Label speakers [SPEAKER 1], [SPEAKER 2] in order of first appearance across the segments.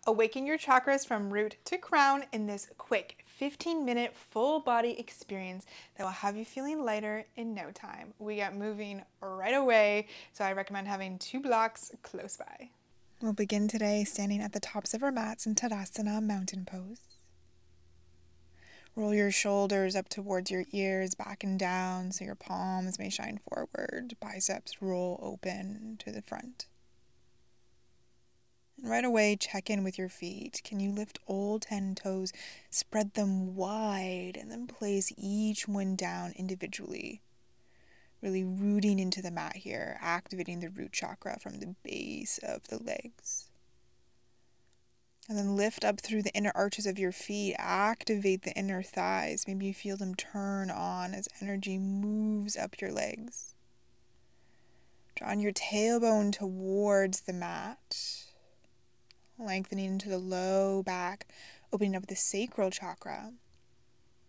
[SPEAKER 1] Awaken your chakras from root to crown in this quick 15-minute full body experience that will have you feeling lighter in no time. We get moving right away, so I recommend having 2 blocks close by. We'll begin today standing at the tops of our mats in Tadasana mountain pose. Roll your shoulders up towards your ears, back and down, so your palms may shine forward. Biceps roll open to the front. And right away, check in with your feet. Can you lift all 10 toes, spread them wide, and then place each one down individually? Really rooting into the mat here, activating the root chakra from the base of the legs. And then lift up through the inner arches of your feet, activate the inner thighs. Maybe you feel them turn on as energy moves up your legs. Drawing your tailbone towards the mat. Lengthening into the low back, opening up the sacral chakra.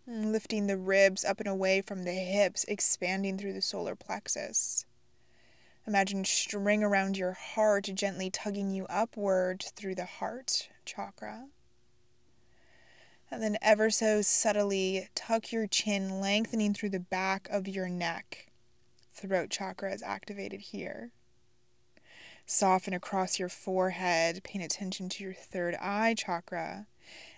[SPEAKER 1] And lifting the ribs up and away from the hips, expanding through the solar plexus. Imagine string around your heart, gently tugging you upward through the heart chakra. And then ever so subtly, tuck your chin, lengthening through the back of your neck. Throat chakra is activated here. Soften across your forehead, paying attention to your third eye chakra.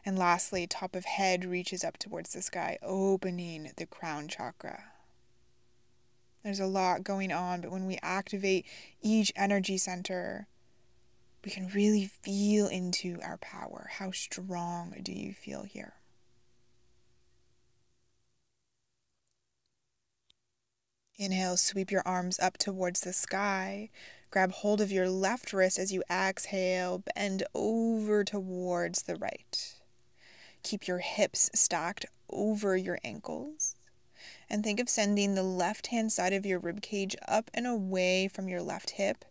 [SPEAKER 1] And lastly, top of head reaches up towards the sky, opening the crown chakra. There's a lot going on, but when we activate each energy center, we can really feel into our power. How strong do you feel here? Inhale, sweep your arms up towards the sky. Grab hold of your left wrist as you exhale, bend over towards the right. Keep your hips stacked over your ankles. And think of sending the left-hand side of your ribcage up and away from your left hip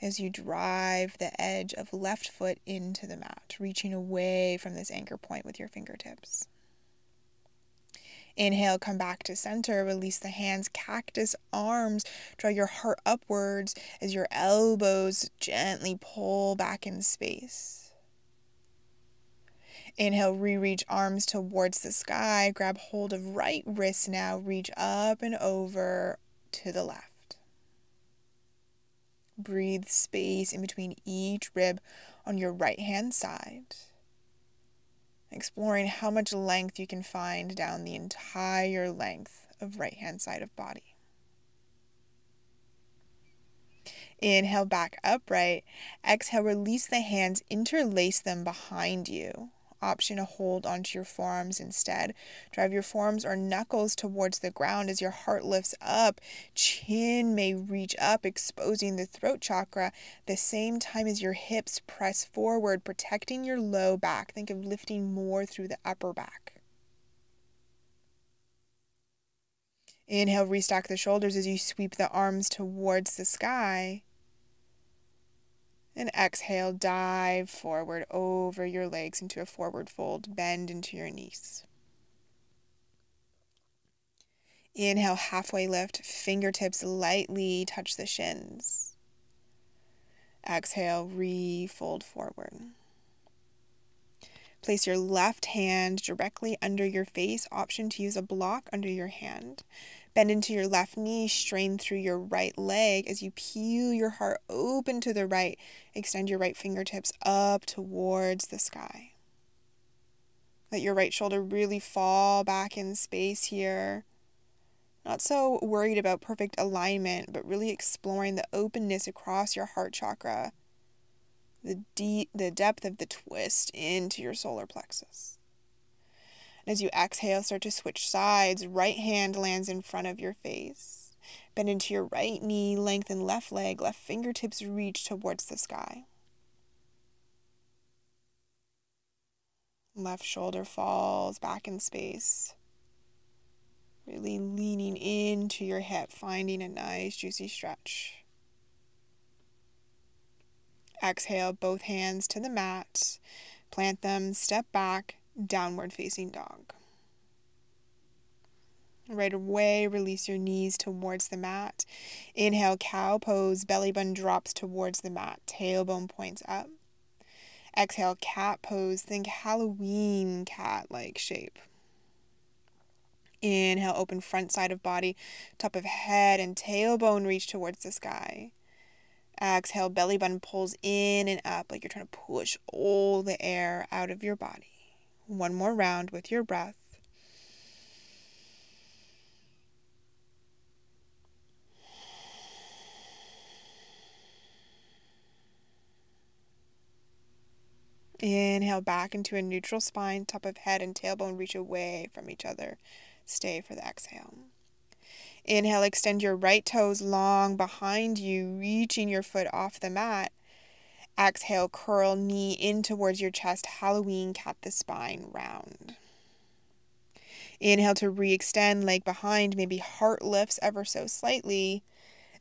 [SPEAKER 1] as you drive the edge of left foot into the mat, reaching away from this anchor point with your fingertips. Inhale, come back to center, release the hands, cactus arms, draw your heart upwards as your elbows gently pull back in space. Inhale, re-reach arms towards the sky, grab hold of right wrist now, reach up and over to the left. Breathe space in between each rib on your right hand side. Exploring how much length you can find down the entire length of right hand side of body. Inhale, back upright. Exhale, release the hands, interlace them behind you. Option to hold onto your forearms instead. Drive your forearms or knuckles towards the ground as your heart lifts up. Chin may reach up, exposing the throat chakra, the same time as your hips press forward, protecting your low back. Think of lifting more through the upper back. Inhale, restack the shoulders as you sweep the arms towards the sky. And exhale, dive forward over your legs into a forward fold. Bend into your knees. Inhale, halfway lift. Fingertips lightly touch the shins. Exhale, refold forward. Place your left hand directly under your face. Option to use a block under your hand. Bend into your left knee, strain through your right leg as you peel your heart open to the right. Extend your right fingertips up towards the sky. Let your right shoulder really fall back in space here. Not so worried about perfect alignment, but really exploring the openness across your heart chakra. The depth of the twist into your solar plexus. As you exhale, start to switch sides. Right hand lands in front of your face. Bend into your right knee, lengthen left leg, left fingertips reach towards the sky. Left shoulder falls back in space. Really leaning into your hip, finding a nice juicy stretch. Exhale, both hands to the mat. Plant them, step back, downward facing dog. Right away, release your knees towards the mat. Inhale, cow pose, belly button drops towards the mat, tailbone points up. Exhale, cat pose. Think Halloween cat-like shape. Inhale, open front side of body, top of head and tailbone reach towards the sky. Exhale, belly button pulls in and up like you're trying to push all the air out of your body. One more round with your breath. Inhale back into a neutral spine, top of head and tailbone reach away from each other. Stay for the exhale. Inhale, extend your right toes long behind you, reaching your foot off the mat. Exhale, curl knee in towards your chest, Halloween cat the spine round. Inhale to re-extend, leg behind, maybe heart lifts ever so slightly.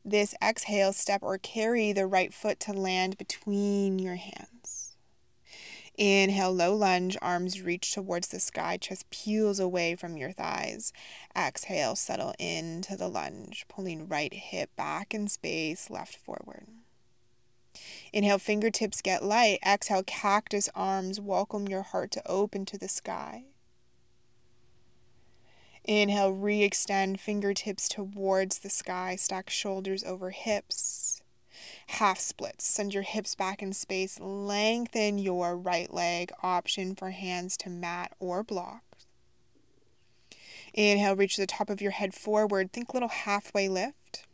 [SPEAKER 1] This exhale, step or carry the right foot to land between your hands. Inhale, low lunge, arms reach towards the sky, chest peels away from your thighs. Exhale, settle into the lunge, pulling right hip back in space, left forward. Inhale, fingertips get light. Exhale, cactus arms, welcome your heart to open to the sky. Inhale, re-extend fingertips towards the sky, stack shoulders over hips. Half splits, send your hips back in space, lengthen your right leg, option for hands to mat or block. Inhale, reach the top of your head forward, think little halfway lift.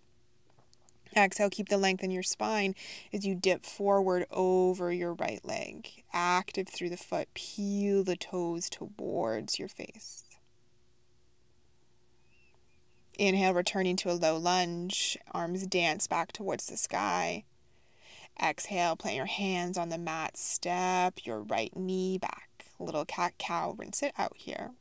[SPEAKER 1] Exhale, keep the length in your spine as you dip forward over your right leg. Active through the foot, peel the toes towards your face. Inhale, returning to a low lunge, arms dance back towards the sky. Exhale, plant your hands on the mat, step your right knee back. Little cat-cow, rinse it out here.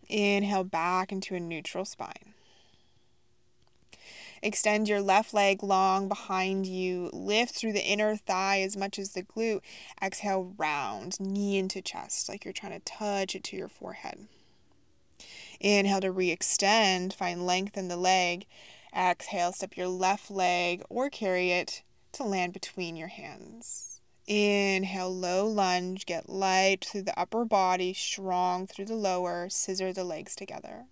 [SPEAKER 1] Inhale back into a neutral spine. Extend your left leg long behind you. Lift through the inner thigh as much as the glute. Exhale, round, knee into chest, like you're trying to touch it to your forehead. Inhale to re-extend, find length in the leg. Exhale, step your left leg or carry it to land between your hands. Inhale, low lunge, get light through the upper body, strong through the lower, scissor the legs together.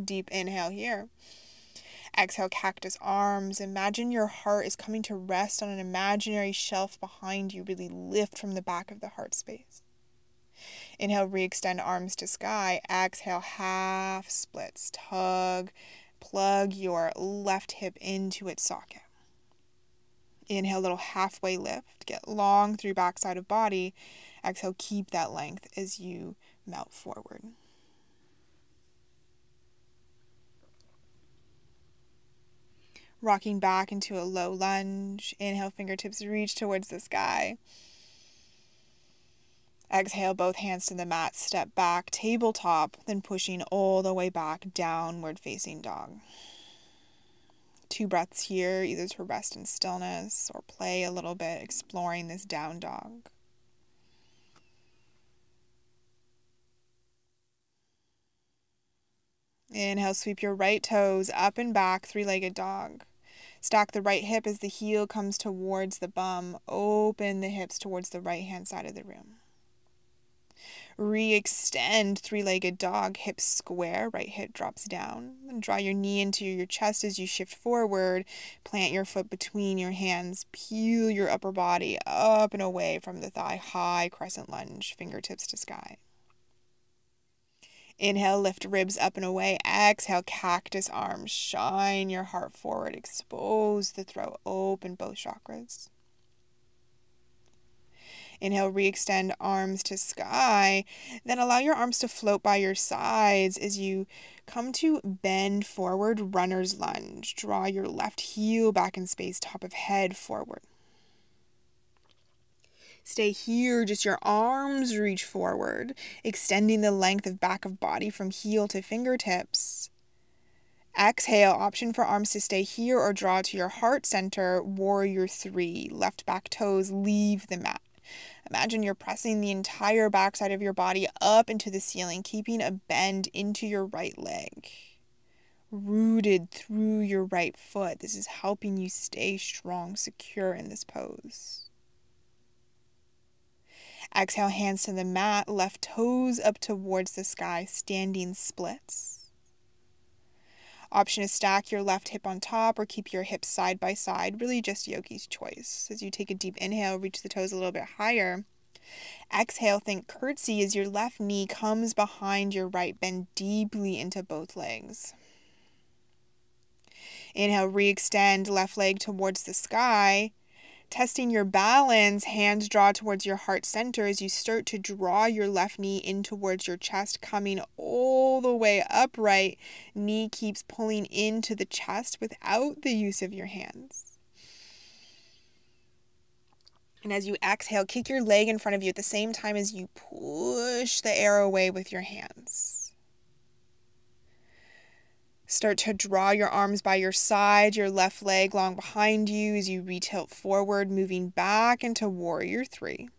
[SPEAKER 1] Deep inhale here. Exhale, cactus arms. Imagine your heart is coming to rest on an imaginary shelf behind you. Really lift from the back of the heart space. Inhale, re-extend arms to sky. Exhale, half splits. Tug, plug your left hip into its socket. Inhale, little halfway lift. Get long through backside of body. Exhale, keep that length as you melt forward. Rocking back into a low lunge. Inhale, fingertips reach towards the sky. Exhale, both hands to the mat, step back, tabletop, then pushing all the way back, downward facing dog. 2 breaths here, either to rest in stillness or play a little bit, exploring this down dog. Inhale, sweep your right toes up and back, 3-legged dog. Stack the right hip as the heel comes towards the bum. Open the hips towards the right-hand side of the room. Re-extend 3-legged dog, hips square, right hip drops down. And draw your knee into your chest as you shift forward. Plant your foot between your hands. Peel your upper body up and away from the thigh. High crescent lunge, fingertips to sky. Inhale, lift ribs up and away. Exhale, cactus arms. Shine your heart forward. Expose the throat. Open both chakras. Inhale, re-extend arms to sky. Then allow your arms to float by your sides as you come to bend forward, runner's lunge. Draw your left heel back in space, top of head forward. Stay here, just your arms reach forward, extending the length of back of body from heel to fingertips. Exhale, option for arms to stay here or draw to your heart center, warrior 3. Left back toes leave the mat. Imagine you're pressing the entire backside of your body up into the ceiling, keeping a bend into your right leg. rooted through your right foot. This is helping you stay strong, secure in this pose. Exhale, hands to the mat, left toes up towards the sky, standing splits. Option is stack your left hip on top or keep your hips side by side, really just yogi's choice. As you take a deep inhale, reach the toes a little bit higher. Exhale, think curtsy as your left knee comes behind your right, bend deeply into both legs. Inhale, re-extend left leg towards the sky. Testing your balance, hands draw towards your heart center as you start to draw your left knee in towards your chest, coming all the way upright. Knee keeps pulling into the chest without the use of your hands. And as you exhale, kick your leg in front of you at the same time as you push the air away with your hands. Start to draw your arms by your side, your left leg long behind you as you retilt forward, moving back into Warrior 3.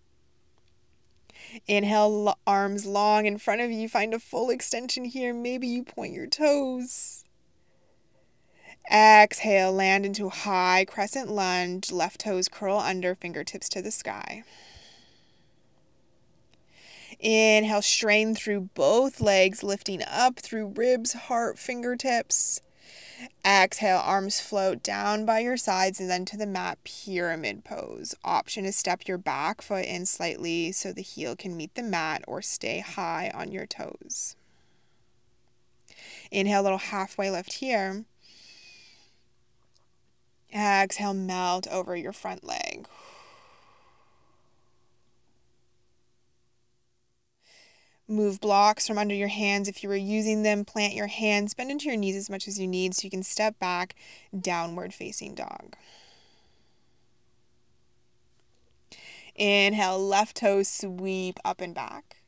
[SPEAKER 1] Inhale, arms long in front of you. Find a full extension here. Maybe you point your toes. Exhale, land into high crescent lunge. Left toes curl under, fingertips to the sky. Inhale, strain through both legs, lifting up through ribs, heart, fingertips. Exhale, arms float down by your sides and then to the mat, pyramid pose. Option is step your back foot in slightly so the heel can meet the mat or stay high on your toes. Inhale, a little halfway lift here. Exhale, melt over your front leg. Move blocks from under your hands. If you were using them, plant your hands, bend into your knees as much as you need so you can step back, downward facing dog. Inhale, left toe sweep up and back.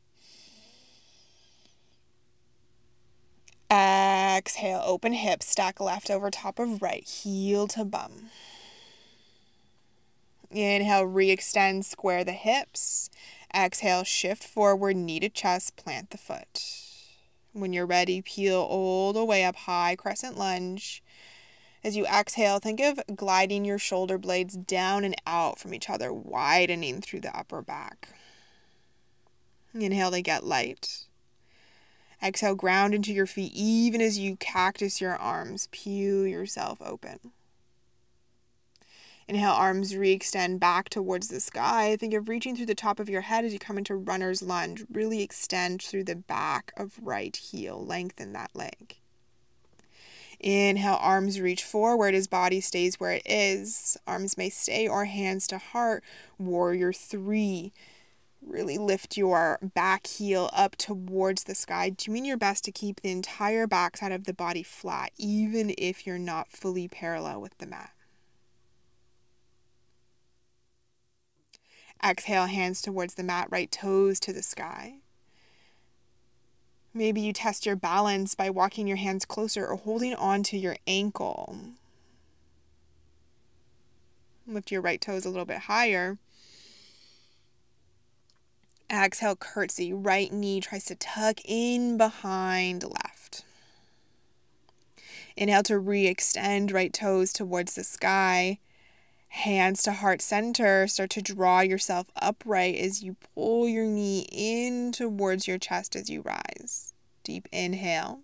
[SPEAKER 1] Exhale, open hips, stack left over top of right, heel to bum. Inhale, re-extend, square the hips. Exhale, shift forward, knee to chest, plant the foot. When you're ready, peel all the way up high, crescent lunge. As you exhale, think of gliding your shoulder blades down and out from each other, widening through the upper back. Inhale to get light. Exhale, ground into your feet even as you cactus your arms. Peel yourself open. Inhale, arms re-extend back towards the sky. Think of reaching through the top of your head as you come into runner's lunge. Really extend through the back of right heel. Lengthen that leg. Inhale, arms reach forward as body stays where it is. Arms may stay or hands to heart. Warrior 3. Really lift your back heel up towards the sky, doing your best to keep the entire backside of the body flat, even if you're not fully parallel with the mat. Exhale, hands towards the mat, right toes to the sky. Maybe you test your balance by walking your hands closer or holding on to your ankle. Lift your right toes a little bit higher. Exhale, curtsy. Right knee tries to tuck in behind left. Inhale to re-extend right toes towards the sky. Hands to heart center. Start to draw yourself upright as you pull your knee in towards your chest as you rise. Deep inhale.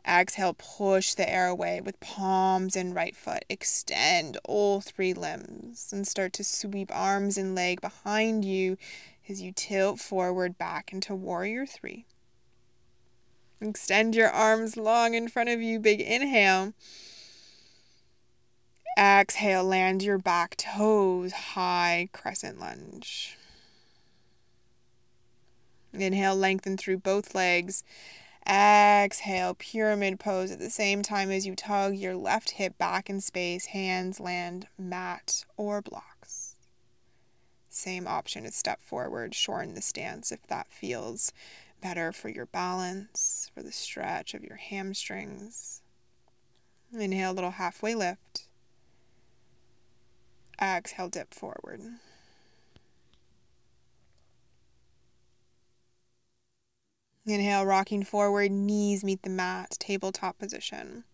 [SPEAKER 1] Exhale, push the air away with palms and right foot. Extend all 3 limbs and start to sweep arms and leg behind you as you tilt forward back into Warrior 3. Extend your arms long in front of you. Big inhale. Exhale, land your back toes, high crescent lunge. Inhale, lengthen through both legs. Exhale, pyramid pose at the same time as you tug your left hip back in space. Hands land mat or blocks. Same option as step forward, shorten the stance if that feels better for your balance, for the stretch of your hamstrings. Inhale, a little halfway lift. Exhale, dip forward. Inhale, rocking forward, knees meet the mat, tabletop position.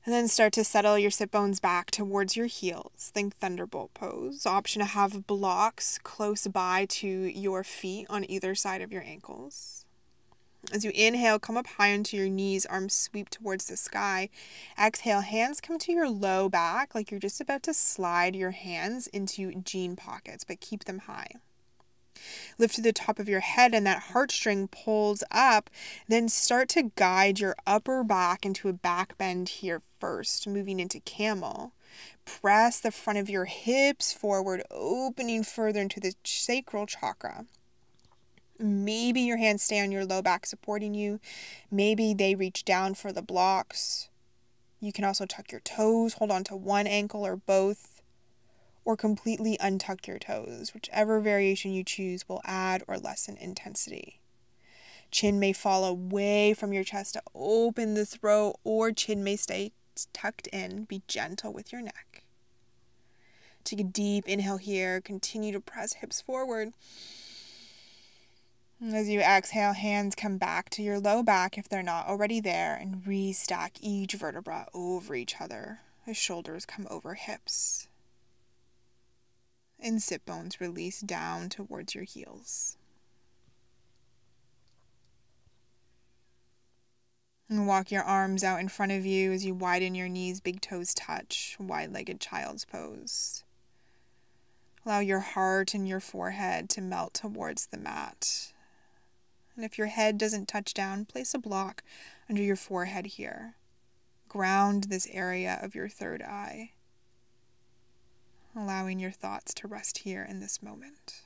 [SPEAKER 1] And then start to settle your sit bones back towards your heels. Think thunderbolt pose. Option to have blocks close by to your feet on either side of your ankles. As you inhale, come up high onto your knees, arms sweep towards the sky. Exhale, hands come to your low back like you're just about to slide your hands into jean pockets, but keep them high. Lift to the top of your head and that heartstring pulls up. Then start to guide your upper back into a back bend here first, moving into camel. Press the front of your hips forward, opening further into the sacral chakra. Maybe your hands stay on your low back supporting you. Maybe they reach down for the blocks. You can also tuck your toes, hold on to one ankle or both, or completely untuck your toes. Whichever variation you choose will add or lessen intensity. Chin may fall away from your chest to open the throat, or chin may stay tucked in. Be gentle with your neck. Take a deep inhale here. Continue to press hips forward. As you exhale, hands come back to your low back if they're not already there, and restack each vertebra over each other as shoulders come over hips. And sit bones release down towards your heels. And walk your arms out in front of you as you widen your knees, big toes touch, wide-legged child's pose. Allow your heart and your forehead to melt towards the mat. And if your head doesn't touch down, place a block under your forehead here. Ground this area of your third eye, allowing your thoughts to rest here in this moment.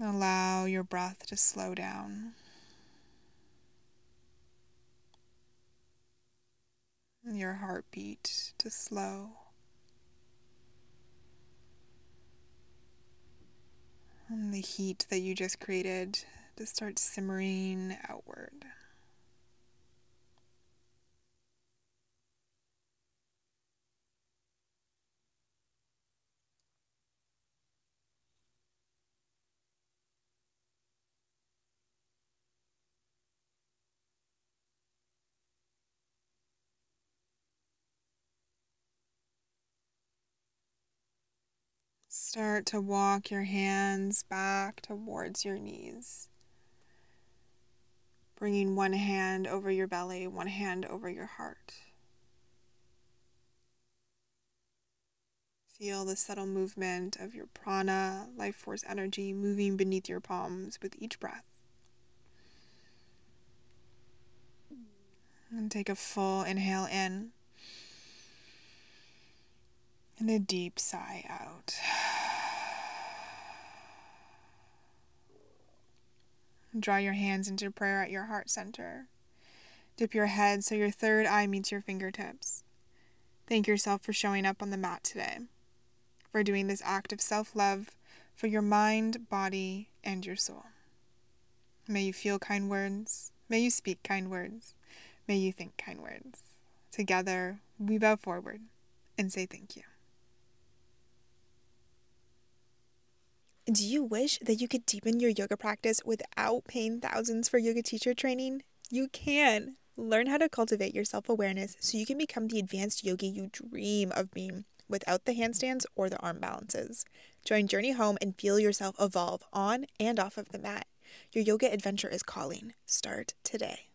[SPEAKER 1] Allow your breath to slow down. Your heartbeat to slow. And the heat that you just created to start simmering outward. Start to walk your hands back towards your knees. Bringing one hand over your belly, one hand over your heart. Feel the subtle movement of your prana, life force energy, moving beneath your palms with each breath. And take a full inhale in. And a deep sigh out. Draw your hands into prayer at your heart center. Dip your head so your third eye meets your fingertips. Thank yourself for showing up on the mat today, for doing this act of self-love for your mind, body, and your soul. May you feel kind words. May you speak kind words. May you think kind words. Together, we bow forward and say thank you. Do you wish that you could deepen your yoga practice without paying thousands for yoga teacher training? You can. Learn how to cultivate your self-awareness so you can become the advanced yogi you dream of being without the handstands or the arm balances. Join Journey Home and feel yourself evolve on and off of the mat. Your yoga adventure is calling. Start today.